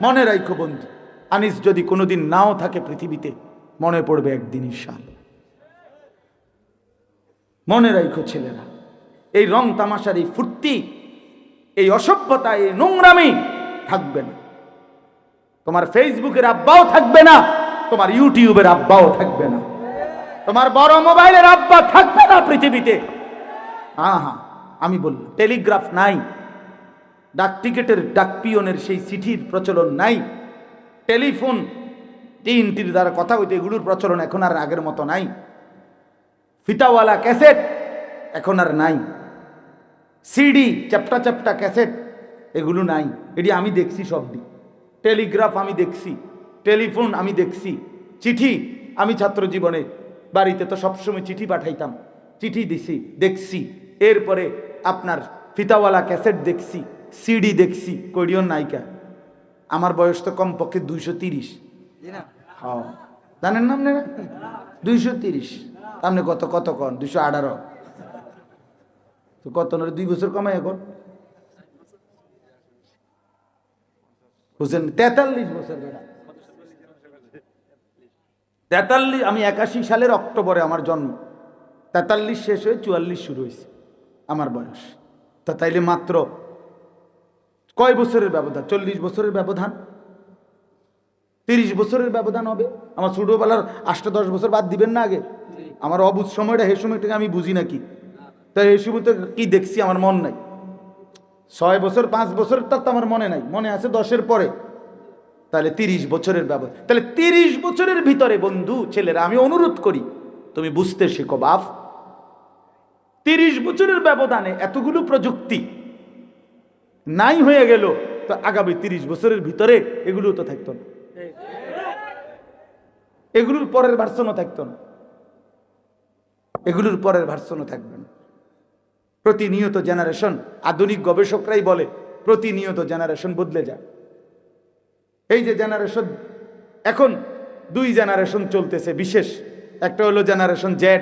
মনে রাখো বন্ধু, আনিস যদি কোনোদিন নাও থাকে পৃথিবীতে, মনে পড়বে একদিন ইনশাআল্লাহ। মনে রাখো ছেলেরা, এই রং তামাশার, এই ফুর্তি, এই অসভ্যতা, এই নোংরামি থাকবে না। তোমার ফেসবুকের আব্বাও থাকবে না, তোমার ইউটিউবের আব্বাও থাকবে না, তোমার বড় মোবাইলের আব্বা থাকবে না পৃথিবীতে। হ্যাঁ হ্যাঁ, আমি বললাম টেলিগ্রাফ নাই, ডাক টিকেটের ডাক পিয়নের সেই চিঠির প্রচলন নাই, টেলিফোন টিনটির দ্বারা কথা হইতে এগুলোর প্রচলন এখন আর আগের মতো নাই, ফিতাওয়ালা ক্যাসেট এখন আর নাই, সিডি চ্যাপ্টা চ্যাপ্টা ক্যাসেট এগুলো নাই। এটি আমি দেখছি সব দিক। টেলিগ্রাফ আমি দেখছি, টেলিফোন আমি দেখছি, চিঠি আমি ছাত্র জীবনে বাড়িতে তো সবসময় চিঠি পাঠাইতাম, চিঠি দিছি দেখছি। এরপরে আপনার ফিতাওয়ালা ক্যাসেট দেখছি, সিডি দেখছি, কইডিওর নায়িকা। আমার বয়স তো কমপক্ষে 230। হ্যাঁ জানেন না আপনারা? 230 আপনি কত কত কন? 218। তো কত 2 বছর কমাই এখন বুঝছেন? 43 বছর। 43, আমি 81 সালের অক্টোবরে আমার জন্ম, 43 শেষ হয়ে 44 শুরু হয়েছে আমার বয়স। তা তাইলে মাত্র কয় বছরের ব্যবধান? 40 বছরের ব্যবধান, 30 বছরের ব্যবধান হবে। আমার ছোটবেলার 8-10 বছর বাদ দিবেন না আগে? আমার অবুঝ সময়টা, এই সময়টাকে আমি বুঝি নাকি? তাই এই সময় তো কি দেখছি আমার মন নাই। 6 বছর 5 বছর তার তো আমার মনে নাই, মনে আছে 10-এর পরে। তাহলে 30 বছরের ব্যবধান। তাহলে 30 বছরের ভিতরে বন্ধু ছেলেরা, আমি অনুরোধ করি তুমি বুঝতে শেখো বাপ। 30 বছরের ব্যবধানে এতগুলো প্রযুক্তি নাই হয়ে গেল, তো আগামী 30 বছরের ভিতরে এগুলো তো থাকতো না, এগুলোর পরের ভার্সনও থাকতো না, এগুলোর পরের ভার্সনও থাকবে না। প্রতিনিয়ত জেনারেশন, আধুনিক গবেষকরাই বলে প্রতিনিয়ত জেনারেশন বদলে যায়। এই যে জেনারেশন, এখন 2 জেনারেশন চলতেছে বিশেষ। একটা হলো জেনারেশন জেড,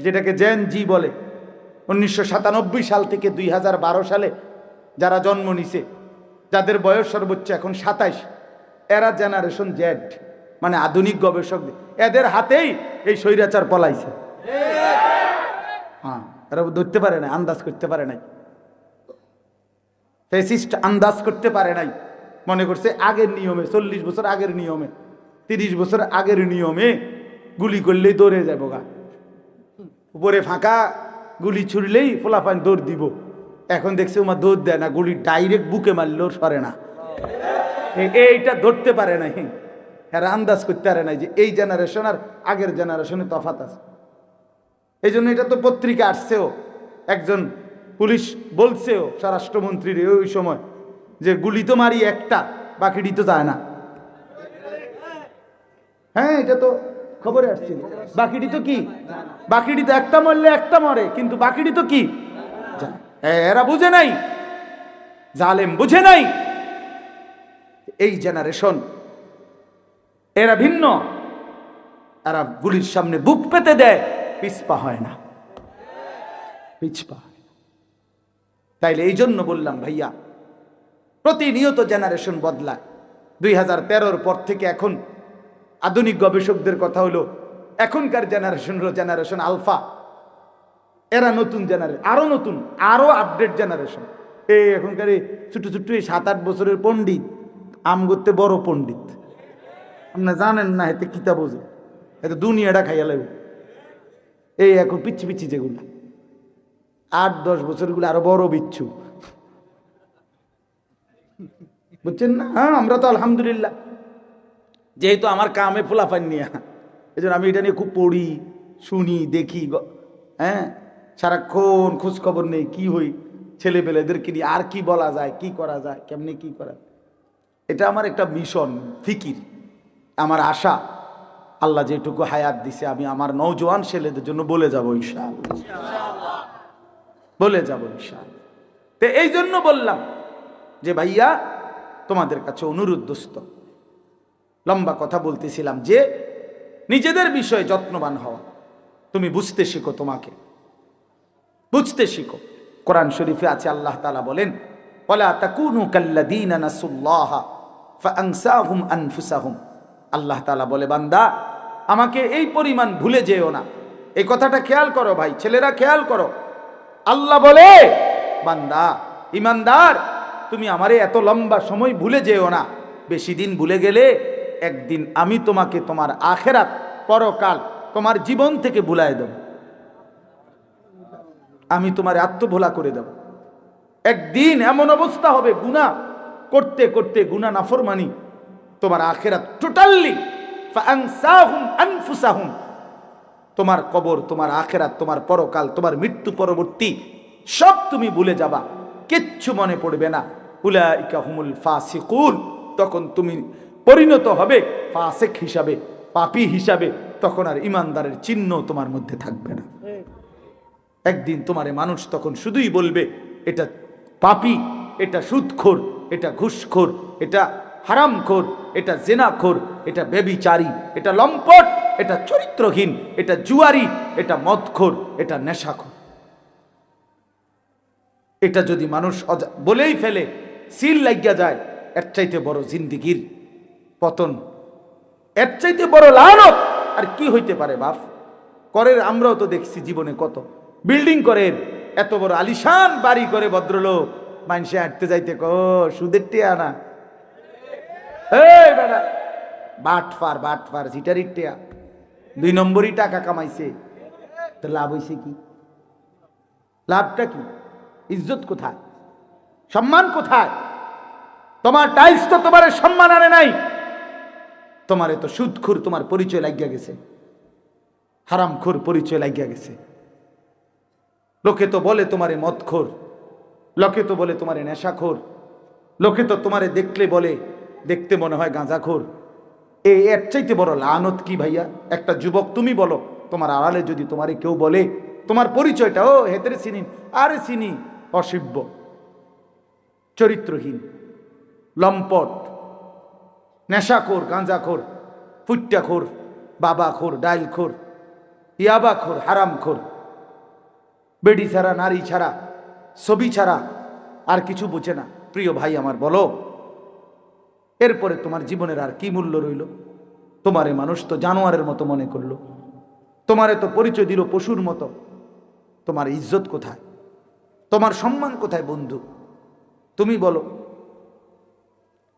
যেটাকে জেন জি বলে। 1997 সাল থেকে 2012 সালে যারা জন্ম নিছে, যাদের বয়স সর্বোচ্চ এখন 27, এরা জেনারেশন জেড, মানে আধুনিক গবেষক। এদের হাতেই এই স্বৈরাচার পলাইছে। হ্যাঁ, এরা ধরতে পারে না, আন্দাজ করতে পারে নাই, ফ্যাসিস্ট আন্দাজ করতে পারে নাই। মনে করছে আগের নিয়মে, 40 বছর আগের নিয়মে, 30 বছর আগের নিয়মে গুলি করলেই দৌড়ে যাবো গা, উপরে ফাঁকা গুলি ছুড়লেই ফোলাফান দৌড় দিব। এখন দেখছে ওমা দৌড় দেয় না, গুলি ডাইরেক্ট বুকে মারলেও সরে না। এইটা ধরতে পারে নাই, এরা আন্দাজ করতে পারে নাই যে এই জেনারেশন আর আগের জেনারেশনে তফাৎ আছে। এই জন্য এটা তো পত্রিকা আসছেও, একজন পুলিশ বলছেও স্বরাষ্ট্রমন্ত্রীর ওই সময় যে গুলি তো মারি একটা, বাকিটি তো যায় না। হ্যাঁ, এটা তো খবরে আসছিল। বাকিটি তো কি? বাকিটি তো একটা মরলে একটা মরে, কিন্তু বাকিটি তো কি? এরা বুঝে নাই, জালেম বুঝে নাই। এই জেনারেশন এরা ভিন্ন, এরা গুলির সামনে বুক পেতে দেয়, পিছপা হয় না, পিছপা হয় না। তাইলে এই জন্য বললাম ভাইয়া, প্রতিনিয়ত জেনারেশন বদলায়। 2013-র পর থেকে এখন আধুনিক গবেষকদের কথা হলো এখনকার জেনারেশন হলো জেনারেশন আলফা। এরা নতুন জেনারেশন, আরো নতুন, আরো আপডেট জেনারেশন। এই এখনকার এই ছোট ছোট 7-8 বছরের পণ্ডিত, আম করতে বড় পণ্ডিত, আপনারা জানেন না, এতে কিতা বোঝে, এতে দুনিয়াটা খাইয়া লাগবে। এই এখন পিচ্ছি পিচ্ছি যেগুলো 8-10 বছরগুলো আরো বড় বিচ্ছু, বুঝছেন না? হ্যাঁ, আমরা তো আলহামদুলিল্লাহ, যেহেতু আমার কামে ফোলাফান নিয়ে, এই জন্য আমি এটা নিয়ে খুব পড়ি, শুনি, দেখি। হ্যাঁ, সারাক্ষণ খোঁজ খবর নেই কি হই ছেলেপেলেদেরকে নিয়ে, আর কি বলা যায়, কি করা যায়, কেমনি কি করা। এটা আমার একটা মিশন, ফিকির, আমার আশা। আল্লাহ যেটুকু হায়াত দিছে আমি আমার নওজোয়ান ছেলেদের জন্য বলে যাব ইনশাআল্লাহ, বলে যাব ইনশাআল্লাহ। তো এই জন্য বললাম যে ভাইয়া তোমাদের কাছে অনুরোধ, দোস্ত, লম্বা কথা বলতেছিলাম যে নিজেদের বিষয়ে যত্নবান হওয়া। তুমি বুঝতে শিখো, তোমাকে বুঝতে শিখো। কোরআন শরীফে আছে, আল্লাহ তাআলা বলেন, ওয়ালা তাকুনু কাল্লাযীনা নাসুল্লাহা ফাআনসাহুম আনফুসাহুম। আল্লাহ তাআলা বলে, বান্দা আমাকে এই পরিমাণ ভুলে যেও না। এই কথাটা খেয়াল করো ভাই, ছেলেরা খেয়াল করো। আল্লাহ বলে, বান্দা ইমানদার তুমি আমারে এত লম্বা সময় ভুলে যেও না। বেশি দিন ভুলে গেলে একদিন আমি তোমাকে তোমার আখিরাত, পরকাল, তোমার জীবন থেকে ভুলায় দেব। আমি তোমার আত্মভোলা করে দেব। একদিন এমন অবস্থা হবে, গুনাহ করতে করতে, গুনাহ নাফরমানি, তোমার আখিরাত টোটালি ফাআনসাহুম আনফুসাহুম, তোমার কবর, তোমার আখিরাত, তোমার পরকাল, তোমার মৃত্যু পরবর্তী সব তুমি ভুলে যাবা, কিচ্ছু মনে পড়বে না। উলাইকা হুমুল ফাসিকুন, তখন তুমি পরিণত হবে ফাসিক হিসাবে, পাপী হিসাবে। তখন আর ইমানদারের চিহ্ন তোমার মধ্যে থাকবে না। একদিন তোমারে মানুষ তখন শুধুই বলবে, এটা পাপী, এটা সুদখোর, এটা ঘুষখোর, এটা হারামখোর, এটা জেনাখোর, এটা ব্যভিচারী, এটা লম্পট, এটা চরিত্রহীন, এটা জুয়ারি, এটা মদখোর, এটা নেশাখোর। এটা যদি মানুষ বলেই ফেলে, সিল লাগিয়া যায়, এর চাইতে বড় জিন্দিগির পতন, এর চাইতে বড় লানত আর কি হইতে পারে বাপ? করের আমরাও তো দেখছি জীবনে কত বিল্ডিং করে, এত বড় আলিশান বাড়ি করে ভদ্রলোক, মানুষে হাঁটতে যাইতে সুদের টিয়া না, বাটফার বাটফার সিটারির টিয়া, 2 নম্বরই টাকা কামাইছে, তো লাভ হইছে কি? লাভটা কি? ইজ্জত কোথায়? সম্মান কোথায়? তোমার টাইলস তো তোমার সম্মান আনে নাই, তোমারে তো সুদখোর তোমার পরিচয় লাগিয়া গেছে, হারামখোর পরিচয় লাগিয়া গেছে। লোকে তো বলে তোমারে মদখোর, লোকে তো বলে তোমারে নেশাখোর, লোকে তো তোমারে দেখলে বলে দেখতে মনে হয় গাঁজাখোর। এর চাইতে বড় লানত কি ভাইয়া? একটা যুবক তুমি বলো, তোমার আড়ালে যদি তোমারে কেউ বলে তোমার পরিচয়টা, ও হেতেরে চিনি, আরে চিনি, অসভ্য, চরিত্রহীন, লম্পট, নেশাখোর, গাঁজাখোর, ফুট্টাখোর, বাবাখোর, ডাইলখোর, ইয়াবাখোর, হারামখোর, বেডি ছাড়া, নারী ছাড়া, ছবি ছাড়া আর কিছু বুঝে না। প্রিয় ভাই আমার, বলো এরপরে তোমার জীবনের আর কি মূল্য রইল? তোমারে মানুষ তো জানোয়ারের মতো মনে করলো, তোমারে তো পরিচয় দিল পশুর মতো। তোমার ইজ্জত কোথায়? তোমার সম্মান কোথায় বন্ধু? তুমি বলো।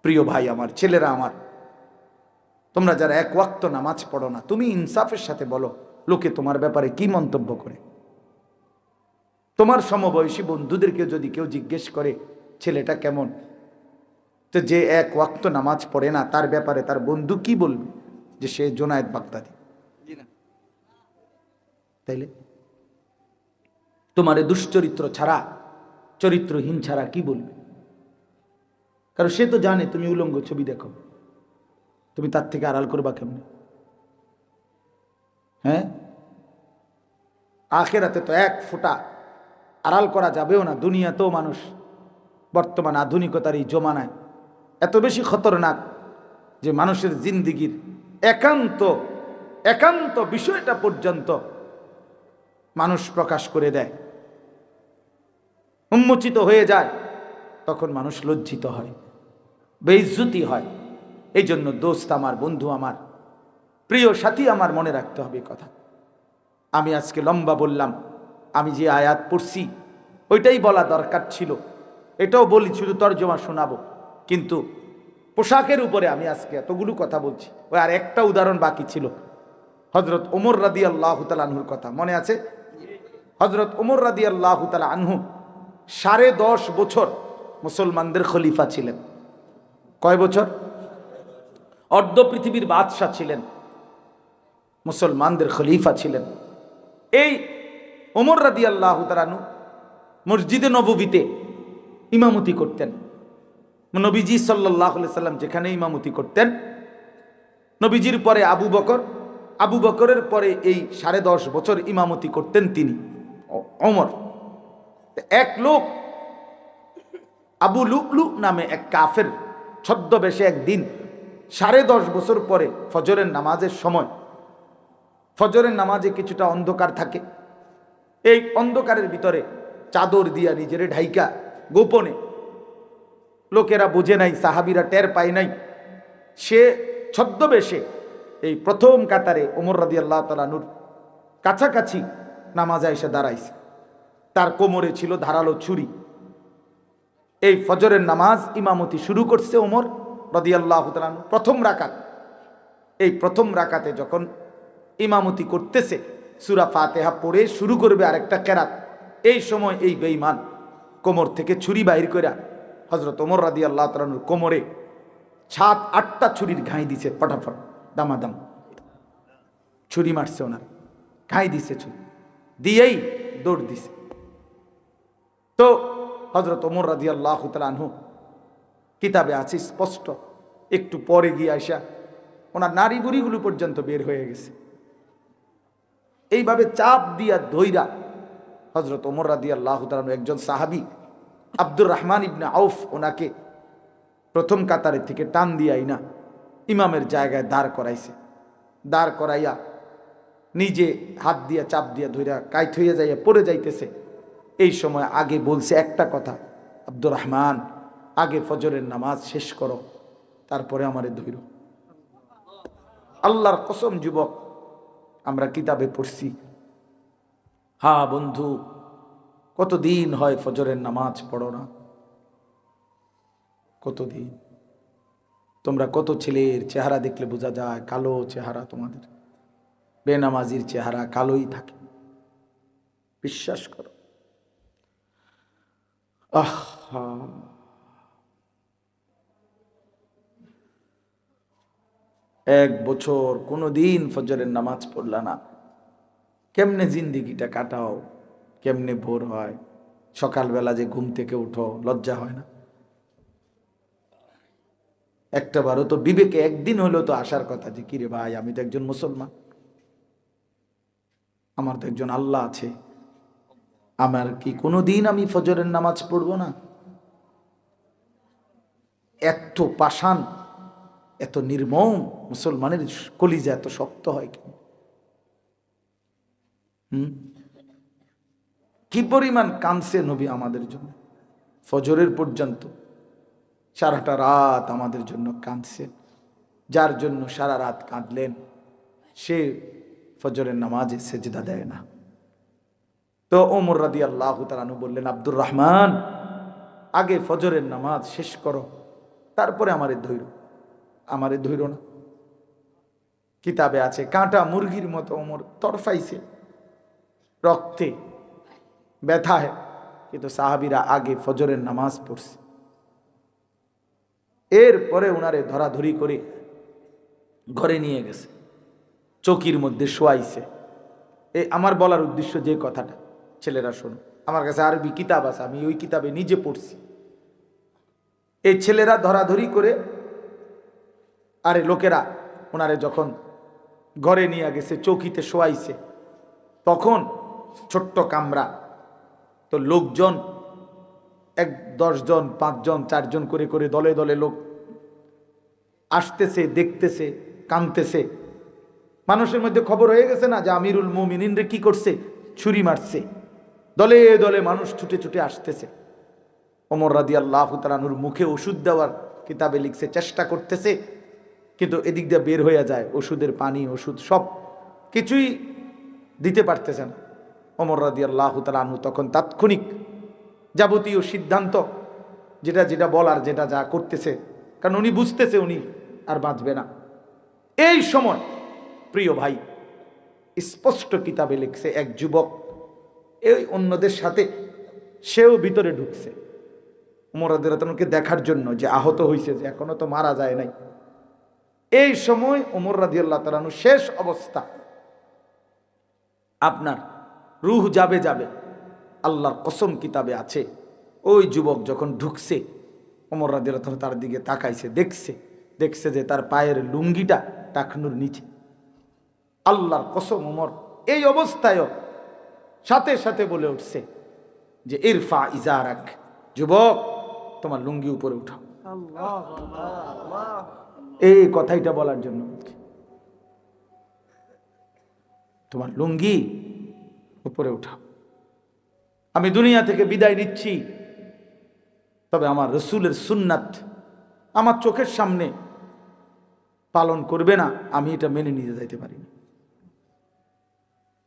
প্রিয় ভাই আমার, ছেলেরা আমার, তোমরা যারা এক ওয়াক্ত নামাজ পড়ো না, তুমি ইনসাফের সাথে বলো লোকে তোমার ব্যাপারে কি মন্তব্য করে। তোমার সমবয়সী বন্ধুদেরকে যদি কেউ জিজ্ঞেস করে ছেলেটা কেমন, তো যে এক ওয়াক্ত নামাজ পড়ে না তার ব্যাপারে তার বন্ধু কি বলবে? যে সে জোনায়েদ বাগদাদি। তাইলে তোমার দুশ্চরিত্র ছাড়া, চরিত্রহীন ছাড়া কি বলবে? কারণ সে তো জানে তুমি উলঙ্গ ছবি দেখো, তুমি তার থেকে আড়াল করবা কেমনে? হ্যাঁ, আখেরাতে তো এক ফোঁটা আড়াল করা যাবেও না। দুনিয়াতেও মানুষ বর্তমান আধুনিকতার এই জমানায় এত বেশি খতরনাক যে মানুষের জিন্দিগির একান্ত একান্ত বিষয়টা পর্যন্ত মানুষ প্রকাশ করে দেয়, উন্মোচিত হয়ে যায়। তখন মানুষ লজ্জিত হয়, বেইজ্জতি হয়। এই জন্য দোস্ত আমার, বন্ধু আমার, প্রিয় সাথী আমার, মনে রাখতে হবে কথা। আমি আজকে লম্বা বললাম, আমি যে আয়াত পড়ছি ওইটাই বলা দরকার ছিল, এটাও বলি, শুধু তর্জমা শোনাবো। কিন্তু পোশাকের উপরে আমি আজকে এতগুলো কথা বলছি। ওই আর একটা উদাহরণ বাকি ছিল, হজরত ওমর রাদিয়াল্লাহু তাআলা আনহুর কথা মনে আছে? হজরত ওমর রাদিয়াল্লাহু তাআলা আনহু 10.5 বছর মুসলমানদের খলিফা ছিলেন। কয় বছর? অর্ধ পৃথিবীর বাদশাহ ছিলেন, মুসলমানদের খলিফা ছিলেন। এই ওমর রাদিয়াল্লাহু তাআলা আনহু মসজিদে নববীতে ইমামতি করতেন। নবীজি সাল্লাল্লাহু আলাইহি সাল্লাম যেখানে ইমামতি করতেন, নবীজির পরে আবু বকর, আবু বকরের পরে এই 10.5 বছর ইমামতি করতেন তিনি, ওমর। এক লোক আবু লুকলু নামে এক কাফের ছদ্মবেশে একদিন 10.5 বছর পরে ফজরের নামাজের সময়, ফজরের নামাজে কিছুটা অন্ধকার থাকে, এই অন্ধকারের ভিতরে চাদর দিয়া নিজের ঢাইকা গোপনে, লোকেরা বোঝে নাই, সাহাবীরা টের পায় নাই, সে ছদ্মবেশে এই প্রথম কাতারে ওমর রাদিয়াল্লাহু তাআলা আনহুর কাছাকাছি নামাজে এসে দাঁড়াইছে। তার কোমরে ছিল ধারালো ছুরি। এই ফজরের নামাজ ইমামতি শুরু করছে ওমর রাদিয়াল্লাহু তাআলা আনহু প্রথম রাকাত। এই প্রথম রাকাতে যখন ইমামতি করতেছে, সূরা ফাতিহা পড়ে শুরু করবে আরেকটা কেরাত, এই সময় এই বেঈমান কোমর থেকে ছুরি বাইর কইরা হযরত ওমর রাদিয়াল্লাহু তাআলা আনহুর কোমরে 7-8টা ছুরির ঘাই দিছে, ফটাফট দামাদাম ছুরি মারছে, ওনার ঘাই দিছে, ছুরি দিয়েই দৌড় দিছে। তো হযরত ওমর রাদিয়াল্লাহু তাআলা আনহু কিতাবে আছে স্পষ্ট, একটু পরে গিয়ে আসা ওনার নারী বুড়িগুলো পর্যন্ত বের হয়ে গেছে। এইভাবে চাপ দিয়া ধইরা হযরত ওমর রাদিয়াল্লাহু তাআলা আনহু একজন সাহাবী আব্দুর রহমান ইবনে আউফ ওনাকে প্রথম কাতারে থেকে টান দিয়াই না ইমামের জায়গায় দাঁড় করাইছে। দাঁড় করাইয়া নিজে হাত দিয়া চাপ দিয়া ধইরা কাইট হইয়া যাইয়া পড়ে যাইতেছে। এই সময় আগে বলছে একটা কথা, আব্দুর রহমান আগে ফজরের নামাজ শেষ করো, তারপরে আমারে ধইরো। আল্লাহর কসম যুবক, আমরা কিতাবে পড়ছি, হ্যাঁ বন্ধু, কতদিন হয় ফজরের নামাজ পড়ো না, কতদিন। তোমরা কত ছেলের চেহারা দেখলে বোঝা যায় কালো চেহারা, তোমাদের বেনামাজির চেহারা কালোই থাকে, বিশ্বাস করো। এক বছর কোনোদিন ফজরের নামাজ পড়লা না, কেমনে জিন্দিগিটা কাটাও, কেমনে ভোর হয়, সকালবেলা যে ঘুম থেকে উঠো, লজ্জা হয় না? একটা বারও তো বিবেকে একদিন হলেও তো আসার কথা যে কিরে ভাই, আমি তো একজন মুসলমান, আমার তো একজন আল্লাহ আছে, আমার কি কোনোদিন আমি ফজরের নামাজ পড়বো না? এত পাষাণ, এত নির্মম মুসলমানের কলিজা এত শক্ত হয় কেন? কি পরিমাণ কাঁদছে নবী আমাদের জন্য, ফজরের পর্যন্ত সারাটা রাত আমাদের জন্য কাঁদছে। যার জন্য সারা রাত কাঁদলেন সে ফজরের নামাজে সেজদা দেয় না। তো ওমর রাদিয়াল্লাহু তাআলা আনহু বললেন, আব্দুর রহমান আগে ফজরের নামাজ শেষ করো, তারপরে আমারে ধইরো, আমারে ধইরো না। কিতাবে আছে কাঁটা মুরগির মতো ওমর তরফাইছে, রক্তে ব্যথায়, কিন্তু সাহাবীরা আগে ফজরের নামাজ পড়ছে। এরপরে ওনারে ধরাধরি করে ঘরে নিয়ে গেছে, চৌকির মধ্যে শোয়াইছে। এই আমার বলার উদ্দেশ্য যে কথাটা, ছেলেরা শোনো, আমার কাছে আরবি কিতাব আছে, আমি ওই কিতাবে নিজে পড়ছি। এই ছেলেরা ধরাধরি করে, আরে লোকেরা ওনারে যখন ঘরে নিয়ে গেছে, চৌকিতে শোয়াইছে, তখন ছোট্ট কামরা, তো লোকজন 10 জন 5 জন 4 জন করে করে দলে দলে লোক আসতেছে, দেখতেছে, কাঁদতেছে। মানুষের মধ্যে খবর হয়ে গেছে না যে আমিরুল মুমিনিন রে কি করছে, ছুরি মারছে। দলে দলে মানুষ ছুটে ছুটে আসতেছে। ওমর রাদিয়াল্লাহু তাআলা আনহুর মুখে ওষুধ দেওয়ার কিতাবে লিখছে চেষ্টা করতেছে, কিন্তু এদিক দিয়ে বের হয়ে যায় ওষুধের পানি, ওষুধ সব কিছুই দিতে পারতেছে না। ওমর রাদিয়াল্লাহু তাআলা আনহু তখন তাৎক্ষণিক যাবতীয় সিদ্ধান্ত, যেটা যেটা বলার, যেটা যা করতেছে, কারণ উনি বুঝতেছে উনি আর বাঁচবে না। এই সময় প্রিয় ভাই, স্পষ্ট কিতাবে লিখছে এক যুবক এই অন্যদের সাথে সেও ভিতরে ঢুকছে ওমর রাদিয়াল্লাহু তাআলা আনহুকে দেখার জন্য, যে আহত হয়েছে, যে এখনো তো মারা যায় নাই। এই সময় ওমর রাদিয়াল্লাহু তাআলা আনহু শেষ অবস্থা, আপনার রূহ যাবে যাবে, আল্লাহর কসম কিতাবে আছে, ওই যুবক যখন ঢুকছে ওমর রাদিয়াল্লাহু তাআলা তার দিকে তাকাইছে, দেখছে যে তার পায়ের লুঙ্গিটা টাকনুর নিচে। আল্লাহর কসম, ওমর এই অবস্থায়ও সাথে সাথে বলে উঠছে যে ইরফা ইজারাক, যুবক তোমার লুঙ্গি উপরে উঠাও। এই কথাইটা বলার জন্য বলছি, তোমার লুঙ্গি উপরে উঠাও। আমি দুনিয়া থেকে বিদায় নিচ্ছি, তবে আমার রসুলের সুন্নাত আমার চোখের সামনে পালন করবে না, আমি এটা মেনে নিতে যাইতে পারি না।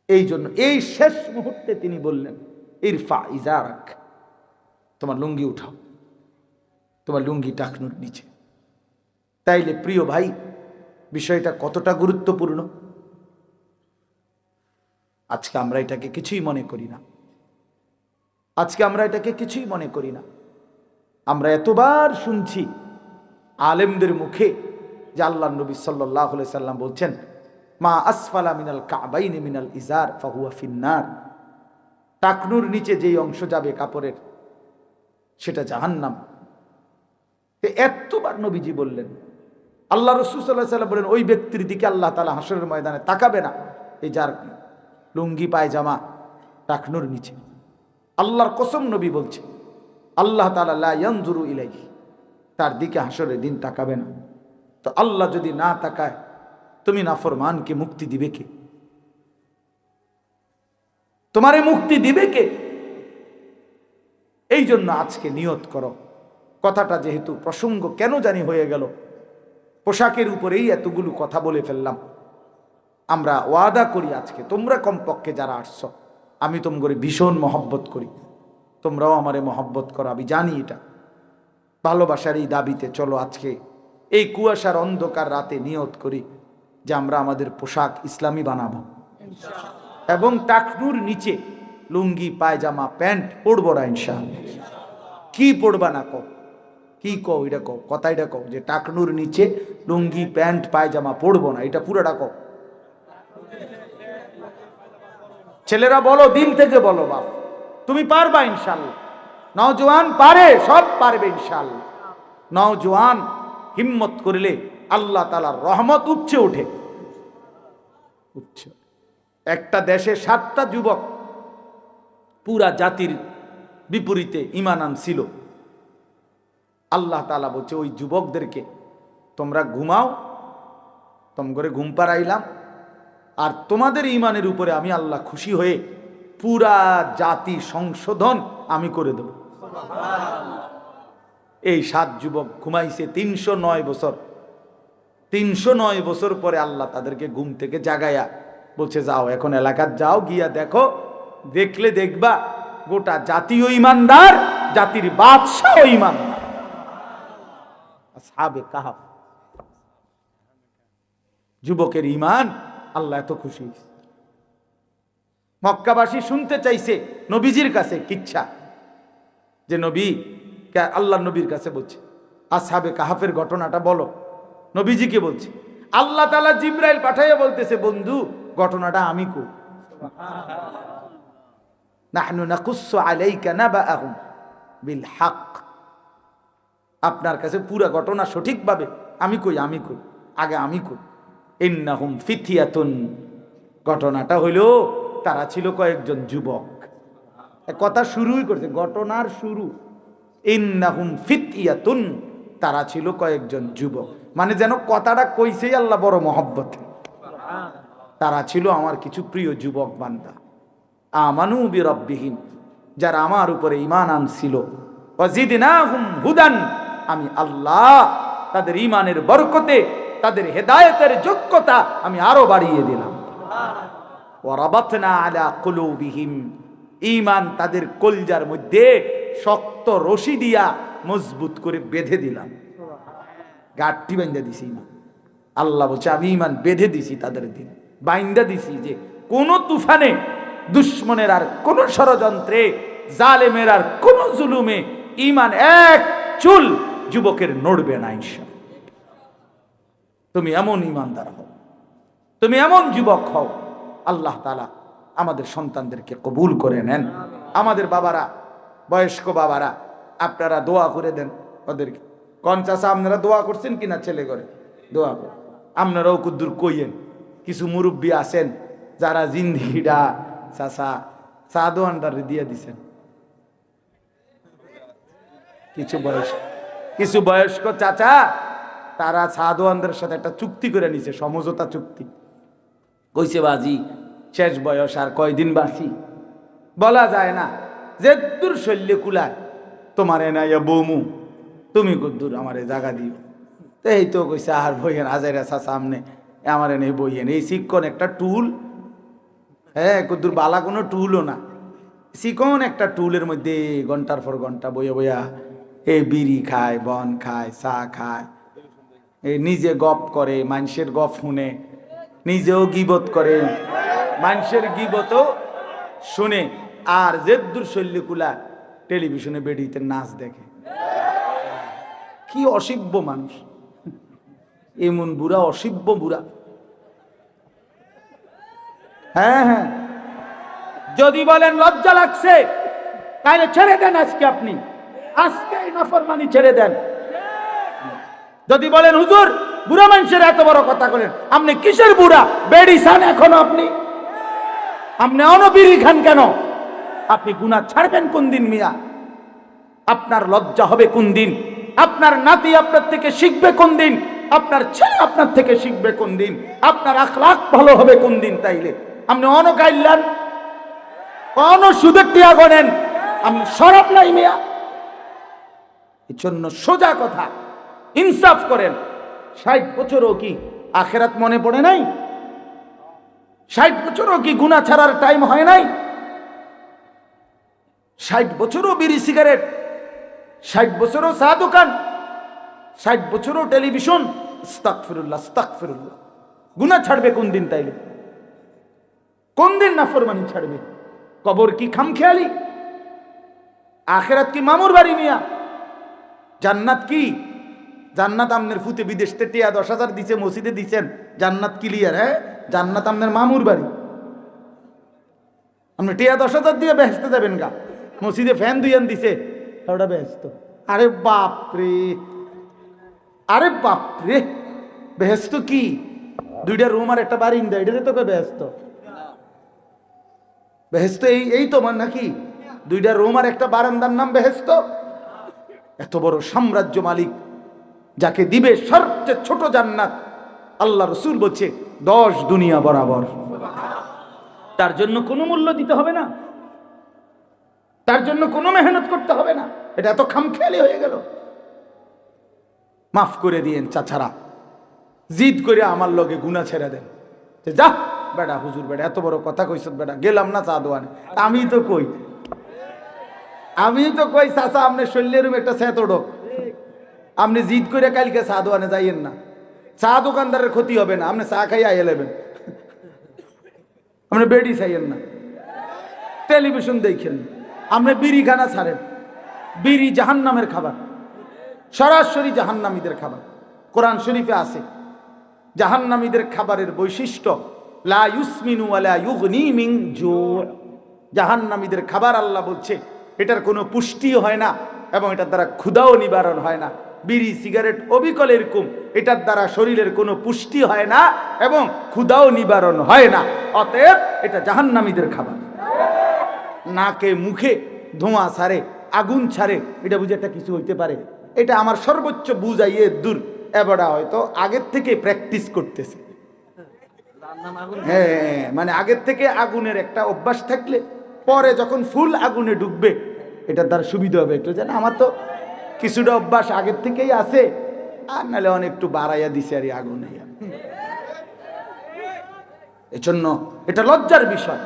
এই জন্য এই শেষ মুহূর্তে তিনি বললেন, ইরফা ইজারাক, তোমার লুঙ্গি উঠাও, তোমার লুঙ্গি টাকনুর নিচে। তাইলে প্রিয় ভাই, বিষয়টা কতটা গুরুত্বপূর্ণ আজকে আমরা এটাকে কিছুই মনে করি না। আজকে আমরা এটাকে কিছুই মনে করি না। আমরা এতবার শুনছি আলেমদের মুখে যে আল্লাহ নবী সাল্লাল্লাহু আলাইহি সাল্লাম বলছেন, মা আসফালা মিনাল কাবাইনি মিনাল ইজার ফাহুয়া ফিন্নার, টাকনুর নিচে যেই অংশ যাবে কাপড়ের সেটা জাহান্নাম। এতবার নবীজি বললেন, আল্লাহ রাসূল সাল্লাল্লাহু আলাইহি সাল্লাম বলেন, ওই ব্যক্তির দিকে আল্লাহ তাআলা হাশরের ময়দানে তাকাবে না, এই যার লুঙ্গি পায়জামা টাকনুর নিচে। আল্লাহর কসম নবী বলছে, আল্লাহ তাআলা লা ইয়ানজুরু ইলাইহি, তার দিকে হাশরের দিন তাকাবে না। তো আল্লাহ যদি না তাকায়, তুমি নাফরমানকে মুক্তি দিবে কে? তোমারে মুক্তি দিবে কে? এই জন্য আজকে নিয়ত করো। কথাটা যেহেতু প্রসঙ্গ কেন জানি হয়ে গেল, পোশাকের উপরেই এতগুলো কথা বলে ফেললাম। আমরা ওয়াদা করি আজকে, তোমরা কমপক্ষে যারা আসছ, আমি তোমাকে ভীষণ মহব্বত করি, তোমরাও আমারে মহব্বত করো, আমি জানি এটা। ভালোবাসার এই দাবিতে চলো আজকে এই কুয়াশার অন্ধকার রাতে নিয়ত করি যে আমরা আমাদের পোশাক ইসলামী বানাবো, এবং টাকনুর নিচে লুঙ্গি পায়জামা প্যান্ট পরবো না ইনশাআল্লাহ। কি পরবা না কও, কি কও, এটা কও, কথা এটা কও যে টাকনুর নিচে লুঙ্গি প্যান্ট পায়জামা পরবো না, এটা পুরোটা কও। ছেলেরা বলো, দিল থেকে বলো, বাপ তুমি পারবা ইনশাআল্লাহ। নওজোয়ান পারে, সব পারবে ইনশাআল্লাহ। নওজোয়ান হিম্মত করলে আল্লাহ তাআলার রহমত উঠছে ওঠে, উঠছে। একটা দেশে 7টা যুবক পুরা জাতির বিপরীতে ঈমান আনছিল। আল্লাহ তাআলা বলছে, ওই যুবকদেরকে তোমরা ঘুমাও, তোমরা ঘুম পাড়াইলাম, আর তোমাদের ঈমানের উপরে আমি আল্লাহ খুশি হয়ে পুরা জাতি সংশোধন আমি করে দেব। এই 7 যুবক ঘুমাইছে 309 বছর। 309 বছর পরে আল্লাহ তাদেরকে ঘুম থেকে জাগায়া বলছে, যাও এখন এলাকার যাও, গিয়া দেখো, দেখলে দেখবা গোটা জাতীয় ইমানদার, জাতির বাদশাহ ইমানদার। আসহাবে কাহফ, যুবকের ঈমান আল্লাহ এত খুশি। মক্কাবাসী শুনতে চাইছে নবীজির কাছে কিচ্ছা, যে নবী, আল্লাহ নবীর কাছে বলছে আসহাবে কাহফের ঘটনাটা বলো। নবীজিকে বলছে, আল্লাহ তাআলা জিবরাইল পাঠাইয়া বলতেছে, বন্ধু ঘটনাটা আমি কই, নাহনু নাকুসসু আলাইকা নাবাআহুম বিল হক, আপনার কাছে পুরো ঘটনা সঠিকভাবে আমি কই, আগে আমি কই। ইন্নাহুম ফিতয়াতুন, ঘটনাটা হইল তারা ছিল কয়েকজন যুবক। কথা শুরুই করছে, ঘটনার শুরু, ইন্নাহুম ফিতয়াতুন, তারা ছিল কয়েকজন যুবক, মানে যেন কথাটা কইছেই আল্লাহ বড় মহব্বত। তারা ছিল আমার কিছু প্রিয় যুবক বান্দা, আমানু বিরাব্বিহিম, যারা আমার উপরে ঈমান আনছিল, ওয়াজিদনাহুম হুদান, আমি আল্লাহ তাদের ঈমানের বরকতে, তাদের হেদায়েতের যোগ্যতা আমি আরো বাড়িয়ে দিলাম। ওয়ারাবাতনা আলা কুলুবিহিম, ঈমান তাদের কলজার মধ্যে শক্ত রশি দিয়া মজবুত করে বেঁধে দিলাম, গাঁটটি বাইন্ধা দিছি না। আল্লাহ বলছে, আমি ঈমান বেঁধে দিছি তাদের দিনে, বাইন্ধা দিছি, যে কোন তুফানে, দুশ্মনের আর কোন ষড়যন্ত্রে, জালেমের আর কোন জুলুমে ঈমান এক চুল যুবকের নড়বে না ইনশাআল্লাহ। তুমি এমন ঈমানদার হও, তুমি এমন যুবক হও, আল্লাহ তাআলা আমাদের সন্তানদেরকে কবুল করে নেন। আমাদের বাবারা, বয়স্ক বাবারা, আপনারা দোয়া করে দেন ওদেরকে। কোন চাচা আপনারা দোয়া করছেন কিনা ছেলে করে? দোয়া করেন। আপনারাও কুদ্দুর কইয়েন, কিছু মুরব্বী আছেন যারা জিন্দিগিটা চাচা সাদো আন্ডারে দিয়ে দিছেন, কিছু বয়স্ক চাচা তারা সাদোয়ানদের সাথে একটা চুক্তি করে নিছে, সমঝোতা চুক্তি। কইছে, বাজি শেষ বয়স, আর কয়দিন বাঁচি বলা যায় না, যে দূর শল্য কুলায় তোমার এনাইয়া বৌমু, তুমি কদ্দুর আমারে জাগা দিও, তো এই তো কইছে আর বইয়েন হাজারা সামনে আমার এনে বইয়েন এই শিক্ষণ একটা টুল, হ্যাঁ কদ্দুর বালা কোনো টুলও না, চিকন একটা টুলের মধ্যে ঘন্টার পর ঘন্টা বইয়া বইয়া এই বিড়ি খায়, বন খায়, চা খায়, এই নিজে গপ করে, মানুষের গপ শুনে, নিজেও গিবত করে, মানুষের গিবতও শুনে, আর জেদ্দুর শল্যকুলা টেলিভিশনে বেডিতে নাচ দেখে। কি অসিব্য মানুষ, এমন বুড়া, অসিব্য বুড়া। হ্যাঁ হ্যাঁ, যদি বলেন লজ্জা লাগছে তাহলে ছেড়ে দেন আজকে, আপনি আজকে এই নাফরমানি ছেড়ে দেন। যদি বলেন হুজুর বুড়া মানুষের এত বড় কথা বলেন, আপনি কিসের বুড়া, বেড়ি খান এখনো, আপনি অনবিড়ি খান কেন? আপনি গুনাহ ছাড়বেন কোন দিন মিয়া? আপনার লজ্জা হবে কোন দিন? আপনার নাতি আপনার থেকে শিখবে কোন দিন? আপনার ছেলে আপনার থেকে শিখবে কোন দিন? আপনার আখলাক ভালো হবে কোন দিন? তাইলে আপনি অনগাইলেন, সুদের টিয়া গনেন, আপনি সরব নাই মিয়া। এই জন্য সোজা কথা, ইনসাফ করেন। 60 বছরও কি আখেরাত মনে পড়ে নাই? 60 বছরও কি গুনাহ ছাড়ার টাইম হয় নাই? 60 বছরও বিড়ি সিগারেট, 60 বছরও চা দোকান, 60 বছরও টেলিভিশন, আস্তাগফিরুল্লাহ আস্তাগফিরুল্লাহ। গুনাহ ছাড়বে কোন দিন? তাইলে কোন দিন নাফরমানি ছাড়বে? কবর কি খামখেয়ালি? আখেরাত কি মামুর বাড়ি মিয়া? জান্নাত কি? জান্নাত আমনের ফুতে বিদেশ থেকে 10,000 দিছে, মসজিদে দিছেন, জান্নাত ক্লিয়ার। হ্যাঁ, জান্নাত আমনের মামুর বাড়ি। আপনি 10,000 দিয়ে বেহেশতে যাবেন গা? মসজিদে ফ্যান দুইয়ান দিছে, ওটা বেহেশত। আরে বাপরে, আরে বাপরে, বেহেশত কি? 2টা রুম আর একটা বারিন্দা, এটারে তোকে বেহেশত? বেহেশত এই তোমার নাকি? 2টা রুম আর একটা বারান্দার নাম বেহেশত? এত বড় সাম্রাজ্য মালিক যাকে দিবে সবচেয়ে ছোট জান্নাত, আল্লাহ রসুল বলছে 10 দুনিয়া বরাবর। তার জন্য কোনো মূল্য দিতে হবে না, তার জন্য কোনো মেহনত করতে হবে না। এটা এত খামখেয়ালি হয়ে গেল। মাফ করে দিয়েন চাচারা, জিদ করে আমার লগে গুনাহ ছেড়ে দেন। যা বেটা, হুজুর বেটা এত বড় কথা কইছ বেটা, গেলাম না চা দোয়ানে। আমি তো কই চাচা, আপনি শল্যের রুম একটা সেত ডোক, আপনি জিদ করে কালকে চা দোয়ানে যাইয়েন না। চা দোকানদারের ক্ষতি হবে না, আপনি চা খাই আইয়ে নেবেন। আপনি বেডি চাইয়েন না, টেলিভিশন দেখেন, আপনি বিড়ি খানা ছাড়েন। বিড়ি জাহান্নামের খাবার, সরাসরি জাহান্নামীদের খাবার। কোরআন শরীফে আছে জাহান্নামীদের খাবারের বৈশিষ্ট্য, লা ইউসমিনু ওয়ালা ইউগনি মিন জু। জাহান্নামীদের খাবার আল্লাহ বলছে এটার কোনো পুষ্টি হয় না এবং এটার দ্বারা ক্ষুধাও নিবারণ হয় না। বিড়ি সিগারেট অবিকল এরকম, এটার দ্বারা শরীরের কোনো পুষ্টি হয় না এবং ক্ষুধাও নিবারণ হয় না। অতএব এটা জাহান্নামীদের খাবার। নাকে মুখে ধোঁয়া ছাড়ে, আগুন ছাড়ে, এটা বুঝে একটা কিছু হইতে পারে? এটা আমার সর্বোচ্চ বুঝাইয়ে দূর। এবারে হয়তো আগের থেকে প্র্যাকটিস করতেছে। হ্যাঁ, মানে আগের থেকে আগুনের একটা অভ্যাস থাকলে পরে যখন ফুল আগুনে ডুববে এটার দ্বারা সুবিধা হবে একটু। জানা আমার তো কিছুটা অভ্যাস আগের থেকেই আছে, আর নাহলে অনেক একটু বাড়াইয়া দিছে আর আগুনে। এজন্য এটা লজ্জার বিষয়,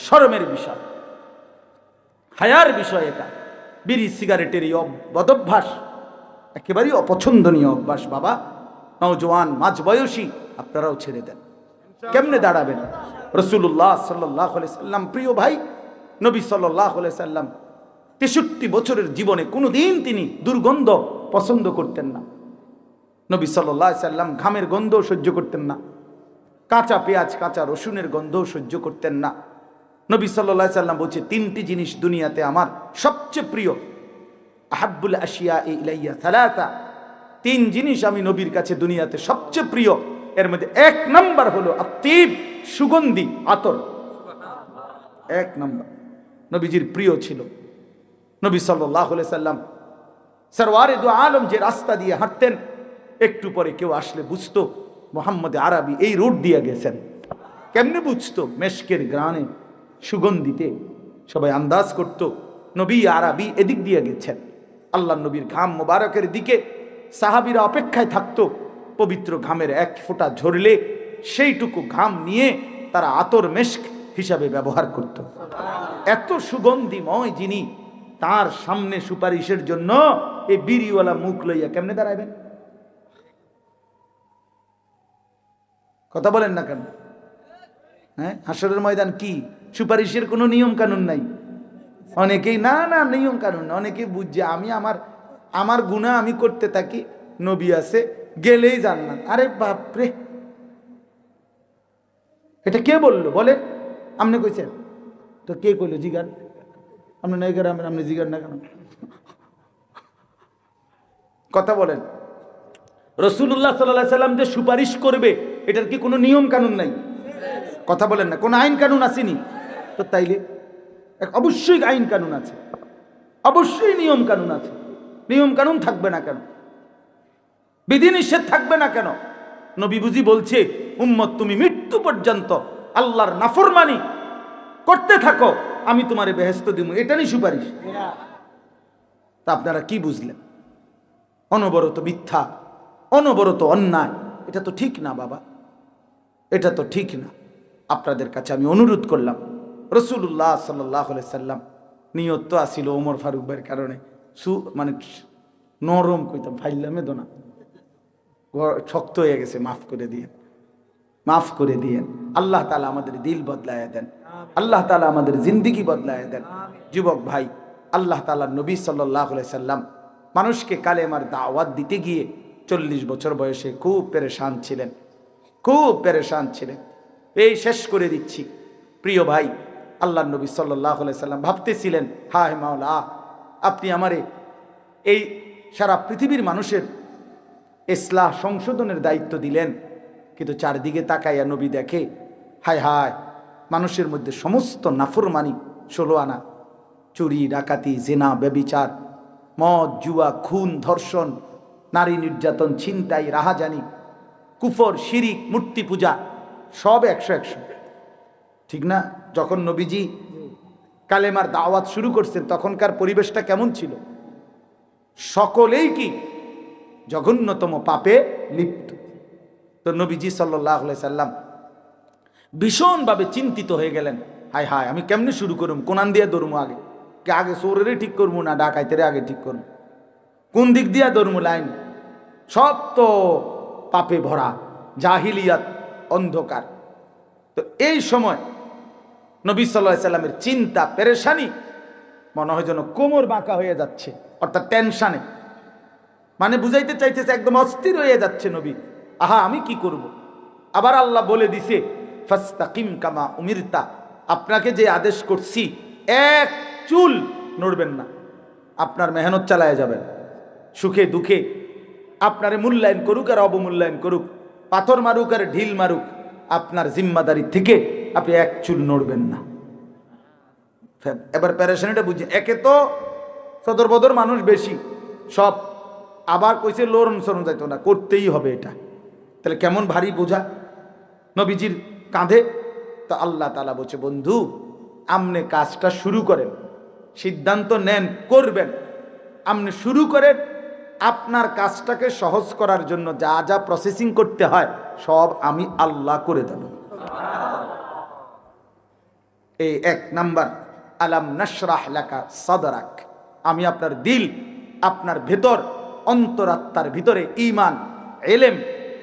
শরমের বিষয়, হায়ার বিষয়। এটা বিড়ি সিগারেটের এই বদভ্যাস একেবারেই অপছন্দনীয় অভ্যাস। বাবা, নওজোয়ান মাঝ বয়সী আপনারাও ছেড়ে দেন। কেমনে দাঁড়াবেন? রাসূলুল্লাহ সাল্লাল্লাহু আলাইহি সাল্লাম, প্রিয় ভাই নবী সাল্লাল্লাহু আলাইহি সাল্লাম 63 বছরের জীবনে কোনোদিন তিনি দুর্গন্ধ পছন্দ করতেন না। নবী সাল্লাল্লাহু আলাইহি সাল্লাম ঘামের গন্ধ সহ্য করতেন না, কাঁচা পেঁয়াজ কাঁচা রসুনের গন্ধ সহ্য করতেন না। নবী সাল্লাল্লাহু আলাইহি সাল্লাম বলছে 3টি জিনিস দুনিয়াতে আমার সবচেয়ে প্রিয়। আহাব্বুল আশিয়া ইলাইয়া সালাসা, 3 জিনিস আমি নবীর কাছে দুনিয়াতে সবচেয়ে প্রিয়। এর মধ্যে 1 নাম্বার হলো আত্তিব, সুগন্ধি আতর। 1 নাম্বার নবীজির প্রিয় ছিল। নবী সাল্লাল্লাহু আলাইহি সাল্লাম সরওয়ারে দু আলম যে রাস্তা দিয়ে হাঁটতেন, একটু পরে কেউ আসলে বুঝতো মুহাম্মদ আরবি এই রোড দিয়ে গেছেন। কেমনে বুঝতো? মেশকের গ্রানে, সুগন্ধিতে সবাই আন্দাজ করত নবী আরবি এদিক দিয়ে গেছেন। আল্লাহ নবীর ঘাম মোবারকের দিকে সাহাবীরা অপেক্ষায় থাকতো পবিত্র ঘামের এক ফোঁটা ঝরলে সেইটুকু ঘাম নিয়ে তারা আতর মেশক হিসাবে ব্যবহার করত। এত সুগন্ধিময় যিনি, তার সামনে সুপারিশের জন্য এই বিড়িওয়ালা মুখ লইয়া কেমনে দাঁড়াইবেন? কথা বলেন না কেন? হ্যাঁ, হাসরের ময়দান কি সুপারিশের কোনো নিয়ম কানুন নাই? অনেকেই না না নিয়ম কানুন না, অনেকেই বুঝছে আমি আমার গুনাহ আমি করতে থাকি, নবী আছে গেলেই জান্নাত। আরে বাপরে, এটা কে বললো বলে? আপনি কইছেন তো? কে কইলো? জিগার আপনি নাই করে আপনি জিগার না কেন? কথা বলেন। রাসূলুল্লাহ সাল্লাল্লাহু আলাইহি সাল্লাম যে সুপারিশ করবে, এটার কি কোনো নিয়ম কানুন নাই? কথা বলেন না, কোনো আইন কানুন আসেনি তো? তাইলে অবশ্যই আইন কানুন আছে, অবশ্যই নিয়ম কানুন আছে। নিয়ম কানুন থাকবে না কেন? বিধিনিষেধ থাকবে না কেন? নবী বুঝি বলছে, উম্মত তুমি মৃত্যু পর্যন্ত আল্লাহর নাফরমানি করতে থাকো, আমি তোমারে বেহেশত দিব, এটারই সুপারিশ। তা আপনারা কি বুঝলেন? অনবরত মিথ্যা, অনবরত অন্যায়, এটা তো ঠিক না বাবা, এটা তো ঠিক না। আপনাদের কাছে আমি অনুরোধ করলাম, রাসূলুল্লাহ সাল্লাল্লাহু আলাইহি সাল্লাম নিয়ত তো আসিল ওমর ফারুক ভাইয়ের কারণে মানে নরম কইতাম, ফাইলামে দোনা শক্ত হয়ে গেছে, মাফ করে দিয়েন, মাফ করে দিয়েন। আল্লাহ তাআলা আমাদের দিল বদলায় দেন, আল্লাহ তাআলা আমাদের জিন্দেগি বদলায় দেন। যুবক ভাই, আল্লাহ তাআলার নবী সাল্লাল্লাহু আলাইহি সাল্লাম মানুষকে কালেমার দাওয়াত দিতে গিয়ে 40 বছর বয়সে খুব পেরেশান ছিলেন, খুব পেরেশান ছিলেন। এই শেষ করে দিচ্ছি প্রিয় ভাই, আল্লাহর নবী সাল্লাল্লাহু আলাইহি সাল্লাম ভাবতেছিলেন, হায় মাওলা, আপনি আমারে এই সারা পৃথিবীর মানুষের ইসলাহ সংশোধনের দায়িত্ব দিলেন, কিন্তু চারদিকে তাকাইয়া নবী দেখে, হায় হায়, মানুষের মধ্যে সমস্ত নাফরমানি, 16 আনা, চুরি, ডাকাতি, জিনা, ব্যভিচার, মদ, জুয়া, খুন, ধর্ষণ, নারী নির্যাতন, ছিনতাই, রাহাজানি, কুফর, শিরিক, মূর্তি পূজা, সব 100 ঠিক না? যখন নবীজি কালেমার দাওয়াত শুরু করছেন তখনকার পরিবেশটা কেমন ছিল? সকলেই কি জঘন্যতম পাপে লিপ্ত। তো নবীজি সাল্লাল্লাহু আলাইহি সাল্লাম ভীষণভাবে চিন্তিত হয়ে গেলেন, হায় হায়, আমি কেমনে শুরু করুম? কোনান দিয়ে ধরমু? আগে চোরেরই ঠিক করবো না ডাকাইতেরে আগে ঠিক করবো? কোন দিক দিয়া ধরমু লাইন? সব তো পাপে ভরা, জাহিলিয়াত, অন্ধকার। তো এই সময় নবী সাল্লাল্লাহু আলাইহি সাল্লামের চিন্তা, পেরেশানি, মনে হয় যেন কোমর বাঁকা হয়ে যাচ্ছে, অর্থাৎ টেনশনে, মানে বুঝাইতে চাইতেছে একদম অস্থির হয়ে যাচ্ছে নবী। আহা, আমি কি করব? আবার আল্লাহ বলে দিছে, ফাস্তাকিম কামা উমিরতা, আপনাকে যে আদেশ করছি এক চুল নড়বেন না, আপনার মেহনত চালায় যাবেন, সুখে দুঃখে আপনারে মূল্যায়ন করুক আর অবমূল্যায়ন করুক, পাথর মারুক আর ঢিল মারুক, আপনার জিম্মাদারি থেকে আপনি এক চুল নড়বেন না। এবার প্যারেশানিটা বুঝি, একে তো সদর বদর মানুষ বেশি, সব আবার কইছে লোরন সরণ যাইতো না, করতেই হবে এটা। তাহলে কেমন ভারী বোঝা নবীজির কাঁধে। তো আল্লাহ তাআলা বলছে, বন্ধু, আপনি কাজটা শুরু করেন, সিদ্ধান্ত নেন করবেন, আপনি শুরু করেন। আপনার কাজটাকে সহজ করার জন্য যা যা প্রসেসিং করতে হয় সব আমি আল্লাহ করে দেব। এই 1 নাম্বার, আলাম নাশরাহ লাকা সাদরাক, আমি আপনার দিল, আপনার ভেতর, অন্তরাত্মার ভিতরে ঈমান, ইলম,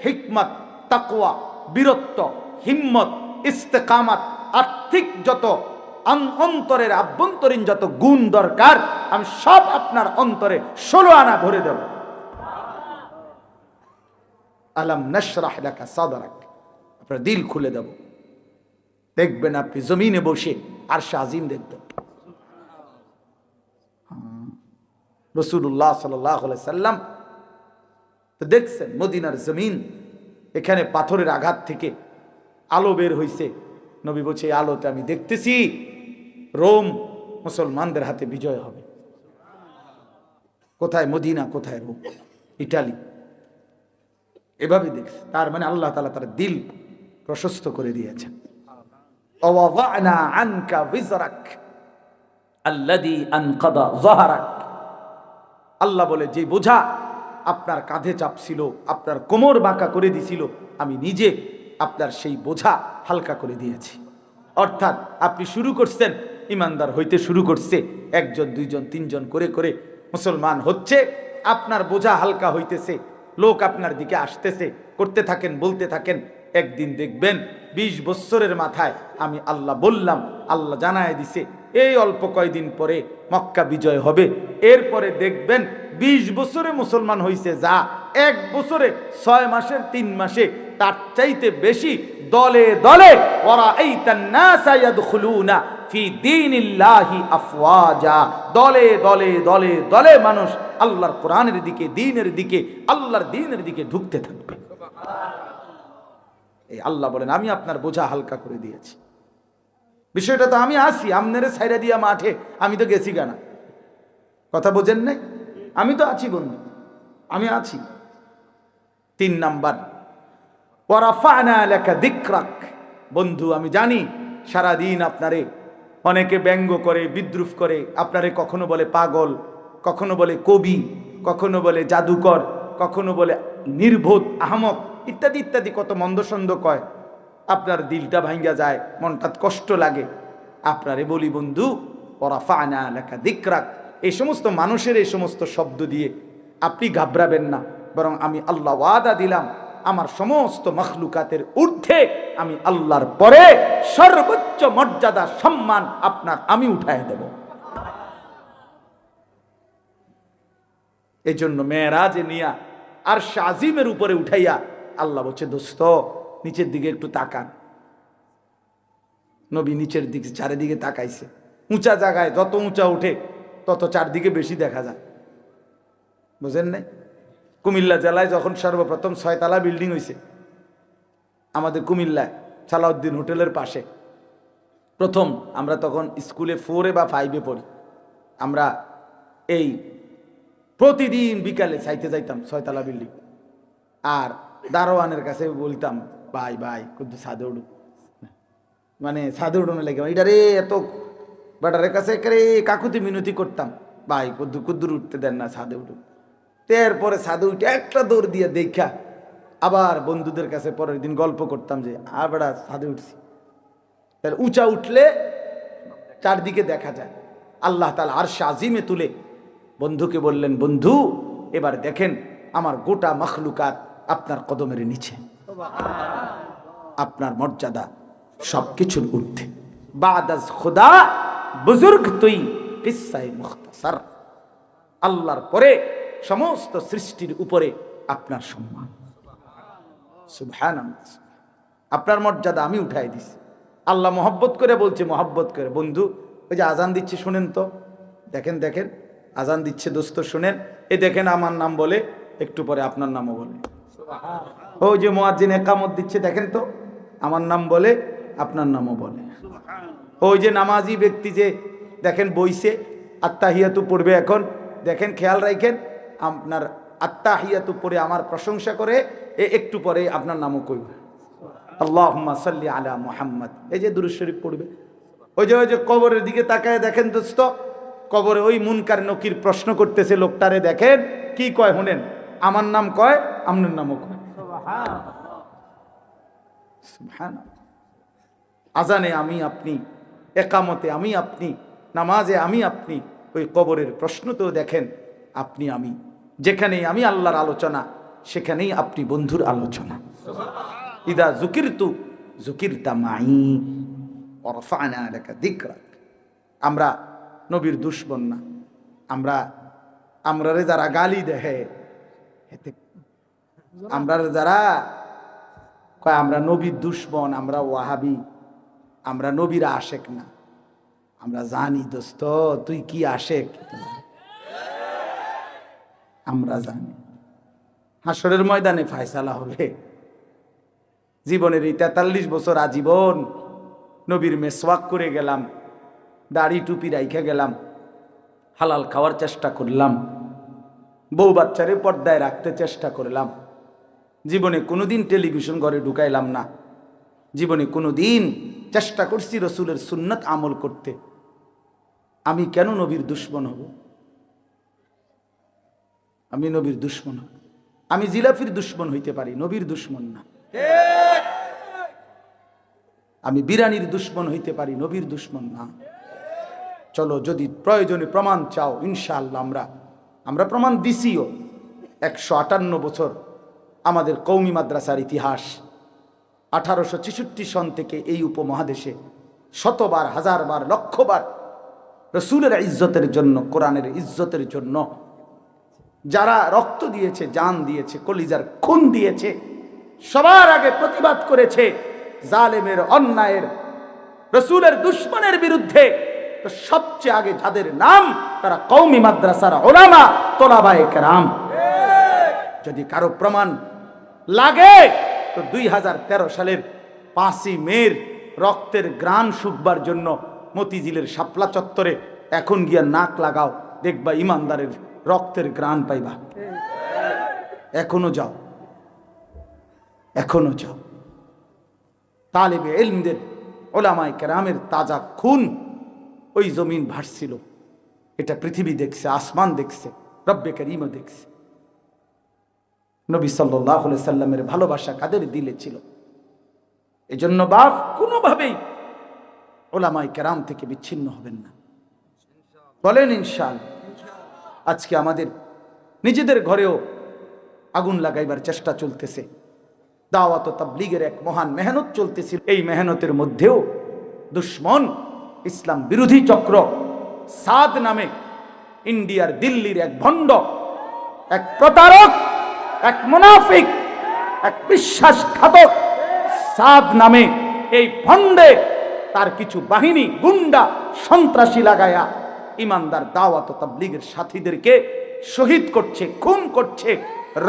হিকমত, তাকওয়া, বীরত্ব, হিম্মত, ইস্তেকামাত, আর্থিক যত অন্তরের আভ্যন্তরীণ যত গুণ দরকার আমি সব আপনার অন্তরে 16 আনা ভরে দেব। আলাম নাশরাহ লাকা সাদরাক, আপনার দিল খুলে দেব। দেখবেন আপনি জমিনে বসে আরশে আজিম দেখবেন। রাসূলুল্লাহ সাল্লাল্লাহু আলাইহি সাল্লাম তো দেখছেন মদিনার জমিন, এখানে পাথরের আঘাত থেকে আলো বের হইছে। নবী বলছে, এই আলোতে আমি দেখতেছি রোম মুসলমানদের হাতে বিজয় হবে। কোথায় মদিনা, কোথায় রোম, ইটালি, এভাবে দেখছে। তার মানে আল্লাহ তাআলা তার দিল প্রশস্ত করে দিয়েছেন। ওয়াযা'না আনকা বিজরাক আল্লাযী আনকাদা যাহরাক, আল্লাহ বলে যে বোঝা আপনার কাঁধে চাপছিল, আপনার কোমর বাঁকা করে দিছিল, আমি নিজে আপনার সেই বোঝা হালকা করে দিয়েছি। অর্থাৎ আপনি শুরু করছেন, ইমানদার হইতে শুরু করছে, একজন দুইজন তিনজন করে করে মুসলমান হচ্ছে, আপনার বোঝা হালকা হইতেছে, লোক আপনার দিকে আসতেছে, করতে থাকেন, বলতে থাকেন। একদিন দেখবেন 20 বছরের মাথায় আমি আল্লাহ বললাম, আল্লাহ জানায় দিছে এই অল্প কয়দিন পরে মক্কা বিজয় হবে। এরপরে দেখবেন 20 বছরে মুসলমান হইছে যা, 1 বছরে 6 মাসের 3 মাসে তার চাইতে বেশি দলে দলে ওয়ারাআইতান নাসা ইয়াদখুলুনা ফি দীনিল্লাহি আফওয়াজা, দলে দলে দলে দলে মানুষ আল্লাহর কোরআনের দিকে, দ্বীনের দিকে, আল্লাহর দ্বীনের দিকে ঢুকতে থাকবে। এই আল্লাহ বলেন আমি আপনার বোঝা হালকা করে দিয়েছি। বিষয়টা তো আমি আসি আমনেরে ছাইরা দিয়া মাঠে, আমি তো গেছি গানা, কথা বোঝেন নাই? আমি তো আছি বন্ধু, আমি আছি। 3 নাম্বার, ওয়ারাফা'না লাকা যিকরাক। বন্ধু আমি জানি সারাদিন আপনারে অনেকে ব্যঙ্গ করে, বিদ্রুপ করে, আপনারে কখনো বলে পাগল, কখনো বলে কবি, কখনো বলে জাদুকর, কখনো বলে নির্বোধ, আহমক, ইত্যাদি ইত্যাদি কত মন্দসন্দ কয়। আপনার দিলটা ভাঙ্গা যায়, মনটা কষ্ট লাগে। আপনারে বলি বন্ধু, ওয়ারাফা'না লাকা যিকরাক, এই সমস্ত মানুষের এই সমস্ত শব্দ দিয়ে আপনি ঘাবড়াবেন না, বরং আমি আল্লাহ ওয়াদা দিলাম আমার সমস্ত মখলুকাতের ঊর্ধ্বে আমি আল্লাহর পরে সর্বোচ্চ মর্যাদা সম্মান আপনার আমি উঠায় দেব। এই জন্য মেরাজে নিয়া আরশ আজিমের উপরে উঠাইয়া আল্লাহ বলছে দোস্ত নিচের দিকে একটু তাকান। নবী নিচের দিকে চারিদিকে তাকাইছে। উঁচা জায়গায় যত উঁচা উঠে তত চারদিকে বেশি দেখা যায়, বুঝেন নাই? কুমিল্লা জেলায় যখন সর্বপ্রথম 6 তলা বিল্ডিং হয়েছে আমাদের কুমিল্লায় সালাউদ্দিন হোটেলের পাশে, প্রথম আমরা তখন স্কুলে 4 বা 5 পড়ি, আমরা এই প্রতিদিন বিকালে চাইতে যাইতাম 6 তলা বিল্ডিং, আর দারোয়ানের কাছে বলতাম ভাই ভাই কিন্তু ছাদে উঠুক, মানে ছাদে উঠোনে লেগে এটারে এত বেটারের কাছে কাকুতি মিনতি করতাম, ভাই কুদ্দুর উঠতে দেন না, ছাদে উঠুক। এরপরে ছাদে উঠে একটা দৌড় দিয়ে দেখা আবার বন্ধুদের কাছে পরের দিন গল্প করতাম যে আর বেড়া ছাদে উঠছি। তাহলে উঁচা উঠলে চারদিকে দেখা যায়। আল্লাহ তাআলা আরশ আজিমে তুলে বন্ধুকে বললেন, বন্ধু এবার দেখেন আমার গোটা মখলুকাত আপনার কদমের নিচে, আপনার মর্যাদা সবকিছুর ঊর্ধ্বে। বাদাজ খুদা বুজুর্গ তুই কিসসায়ে মুখতাসার, আল্লাহর পরে সমস্ত সৃষ্টির উপরে আপনার সম্মান। সুবহানাল্লাহ, আপনার মর্যাদা আমি উঠাই দিছি। আল্লাহ মহব্বত করে বলছে, মহব্বত করে বন্ধু ওই যে আজান দিচ্ছে শুনেন তো, দেখেন দেখেন আজান দিচ্ছে দোস্ত শুনেন, এই দেখেন আমার নাম বলে, একটু পরে আপনার নামও বলে। ওই যে মুয়াজ্জিন ইকামত দিচ্ছে দেখেন তো, আমার নাম বলে, আপনার নামও বলে। ওই যে নামাজি ব্যক্তি যে দেখেন বইছে আত্তাহিয়াতু পড়বে এখন, দেখেন খেয়াল রাখেন আপনার আত্তাহিয়াতু পড়ে আমার প্রশংসা করে, একটু পরে আপনার নামও কইবে আল্লাহুম্মা সাল্লি আলা মুহাম্মদ, এই যে দুরূদ শরীফ পড়বে। ওই যে কবরের দিকে তাকায় দেখেন দোস্ত, কবরে ওই মুনকার নকির প্রশ্ন করতেছে লোকটারে, দেখেন কি কয় শুনেন, আমার নাম কয়, আপনার নামও কয়। সুবহানাল্লাহ। আজানে আমি আপনি, একামতে আমি আপনি, নামাজে আমি আপনি, ওই কবরের প্রশ্ন তো দেখেন আপনি আমি। যেখানেই আমি আল্লাহর আলোচনা সেখানেই আপনি বন্ধুর আলোচনা। ইদা যুকিরতু যুকিরতা মাই ওয়া রাফা'না লাকা যিকরাক। আমরা নবীর দুশমন না, আমরারে যারা গালি দেহে, আমরা যারা কয় আমরা নবীর দুশমন, আমরা ওয়াহাবি, আমরা নবীর আশেক না, আমরা জানি দোস্ত তুই কি আশেক, আমরা জানি হাসরের ময়দানে ফায়সালা হবে। জীবনের এই 43 বছর আজীবন নবীর মেসওয়াক করে গেলাম, দাড়ি টুপি রাইখা গেলাম, হালাল খাওয়ার চেষ্টা করলাম, বউ বাচ্চারে পর্দায় রাখতে চেষ্টা করলাম, জীবনে কোনোদিন টেলিভিশন ঘরে ঢুকাইলাম না, জীবনে কোনোদিন চেষ্টা করছি রসুলের সুন্নাত আমল করতে। আমি কেন নবীর দুশমন হব? আমি নবীর দুশমন হব? আমি জিলাফির দুশ্মন হইতে পারি, নবীর দুশ্মন না। আমি বিরানির দুশ্মন হইতে পারি, নবীর দুশ্মন না। চলো, যদি প্রয়োজনে প্রমাণ চাও, ইনশাআল্লাহ আমরা প্রমাণ দিছিও। 158 বছর আমাদের কওমি মাদ্রাসার ইতিহাস। 1866 সন থেকে এই উপমহাদেশে শতবার, হাজারবার, লক্ষবার রসুলের ইজ্জতের জন্য, কোরআনের ইজ্জতের জন্য যারা রক্ত দিয়েছে, জান দিয়েছে, কলিজার খুন দিয়েছে, সবার আগে প্রতিবাদ করেছে জালেমের, অন্যায়ের, রসুলের দুশ্মনের বিরুদ্ধে। তো সবচেয়ে আগে যাদের নাম, তারা কওমি মাদ্রাসার উলামা, তোলাবায়ে কেরাম। যদি কারো প্রমাণ লাগে তো 2013 সালের 5ই মের রক্তের গ্রাণ শুকবার জন্য মতিঝিলের শাপলা চত্বরে এখন গিয়া নাক লাগাও, দেখবা ইমানদারের রক্তের গ্রাণ পাইবা। এখনো যাও, এখনো যাও। তালেবে ইলমদের, উলামায়ে কেরামের তাজা খুন ওই জমিন ভাসছিল। এটা পৃথিবী দেখছে, আসমান দেখছে, রব্বে করিমও দেখছে। নবী সাল্লাল্লাহু আলাইহি সাল্লামের ভালোবাসা কাদের দিলে ছিল? এজন্য বাপ কোনোভাবেই উলামায়ে কেরাম থেকে বিচ্ছিন্ন হবেন না, বলেন ইনশাআল্লাহ। আজকে আমাদের নিজেদের ঘরেও আগুন লাগাইবার চেষ্টা চলতেছে, দাওয়াত ও তাবলীগের এক মহান মেহনত চলতেছিল। এই মেহনতের মধ্যেও দুশ্মন, ইসলাম বিরোধী চক্র সাদ নামে ইন্ডিয়ার, দিল্লির এক ভণ্ড, এক প্রতারক, এক মুনাফিক, এক বিশ্বাসঘাতক সাদ নামে এই ভণ্ডে তার কিছু বাহিনী, গুন্ডা, সন্ত্রাসী লাগায়া ইমানদার দাওয়াত ও তাবলীগের সাথীদেরকে শহীদ করছে, খুন করছে,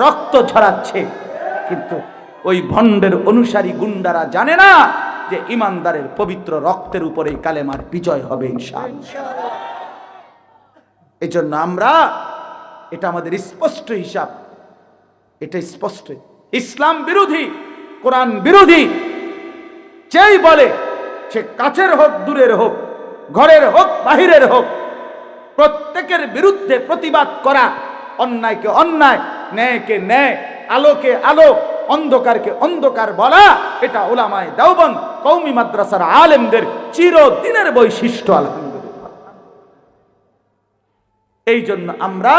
রক্ত ঝরাচ্ছে। কিন্তু ওই ভণ্ডের অনুসারী গুন্ডারা জানে না যে ইমানদারের পবিত্র রক্তের উপরেই কালেমার বিজয় হবে ইনশাআল্লাহ। এজন্য আমরা, এটা আমাদের স্পষ্ট হিসাব, এটা স্পষ্ট। ইসলাম বিরোধী, কোরআন বিরোধী যেই বলে, সে কাছের হোক, দূরের হোক, ঘরের হোক, বাহিরের হোক, প্রত্যেকের বিরুদ্ধে প্রতিবাদ করা, অন্যায়কে অন্যায়, ন্যায়কে ন্যায়, আলোকে আলো, অন্ধকারকে অন্ধকার বলা, এটা উলামায়ে দেওবন্দ, কওমি মাদ্রাসার আলেমদের চিরদিনের বৈশিষ্ট্য। আলহামদুলিল্লাহ। এই জন্য আমরা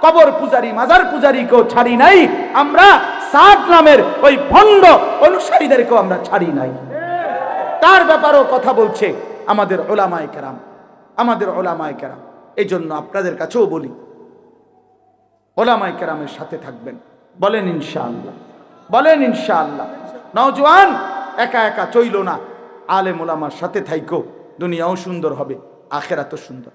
কবর পূজারী, মাজার পূজারীকেও ছাড়ি নাই, আমরা সাদ নামের ওই ভণ্ড অনুসারীদেরকেও আমরা ছাড়ি নাই। তার ব্যাপারেও কথা বলছে আমাদের উলামায়ে কেরাম, আমাদের উলামায়ে কেরাম। এই জন্য আপনাদের কাছেও বলি, উলামায়ে কেরামের সাথে থাকবেন, বলেন ইনশাআল্লাহ, বলেন ইনশাআল্লাহ। নওজোয়ান একা একা চইল না, আলেম উলামার সাথে থাইকো, দুনিয়াও সুন্দর হবে, আখিরাতও সুন্দর।